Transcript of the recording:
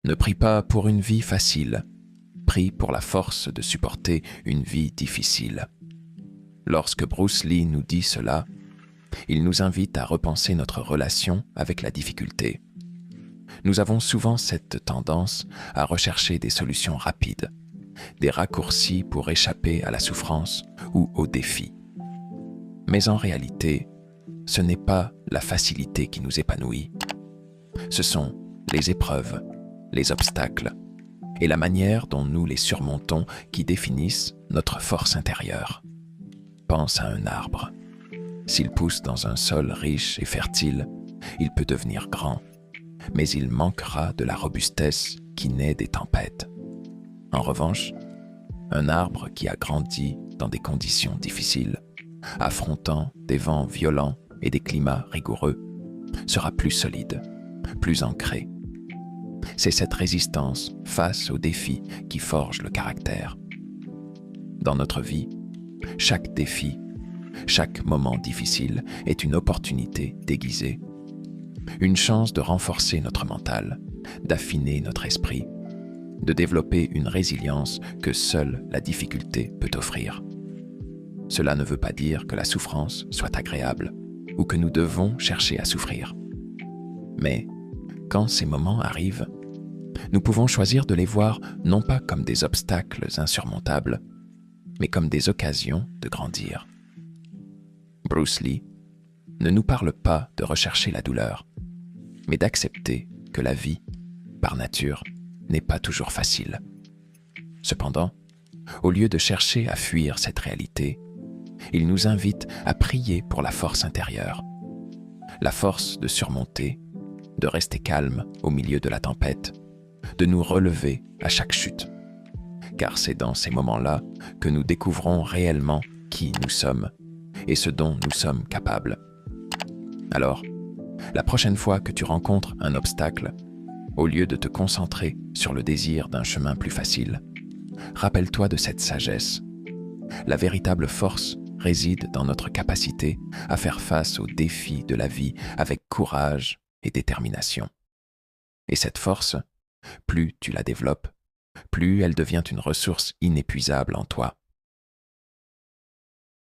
Ne prie pas pour une vie facile, prie pour la force de supporter une vie difficile. Lorsque Bruce Lee nous dit cela, il nous invite à repenser notre relation avec la difficulté. Nous avons souvent cette tendance à rechercher des solutions rapides, des raccourcis pour échapper à la souffrance ou au défi. Mais en réalité, ce n'est pas la facilité qui nous épanouit. Ce sont les épreuves, les obstacles et la manière dont nous les surmontons qui définissent notre force intérieure. Pense à un arbre. S'il pousse dans un sol riche et fertile, il peut devenir grand, mais il manquera de la robustesse qui naît des tempêtes. En revanche, un arbre qui a grandi dans des conditions difficiles, affrontant des vents violents et des climats rigoureux, sera plus solide, plus ancré. C'est cette résistance face aux défis qui forge le caractère. Dans notre vie, chaque défi, chaque moment difficile est une opportunité déguisée, une chance de renforcer notre mental, d'affiner notre esprit, de développer une résilience que seule la difficulté peut offrir. Cela ne veut pas dire que la souffrance soit agréable ou que nous devons chercher à souffrir. Mais quand ces moments arrivent, nous pouvons choisir de les voir non pas comme des obstacles insurmontables, mais comme des occasions de grandir. Bruce Lee ne nous parle pas de rechercher la douleur, mais d'accepter que la vie, par nature, n'est pas toujours facile. Cependant, au lieu de chercher à fuir cette réalité, il nous invite à prier pour la force intérieure, la force de surmonter, de rester calme au milieu de la tempête, de nous relever à chaque chute. Car c'est dans ces moments-là que nous découvrons réellement qui nous sommes et ce dont nous sommes capables. Alors, la prochaine fois que tu rencontres un obstacle, au lieu de te concentrer sur le désir d'un chemin plus facile, rappelle-toi de cette sagesse. La véritable force réside dans notre capacité à faire face aux défis de la vie avec courage et détermination. Et cette force, plus tu la développes, plus elle devient une ressource inépuisable en toi.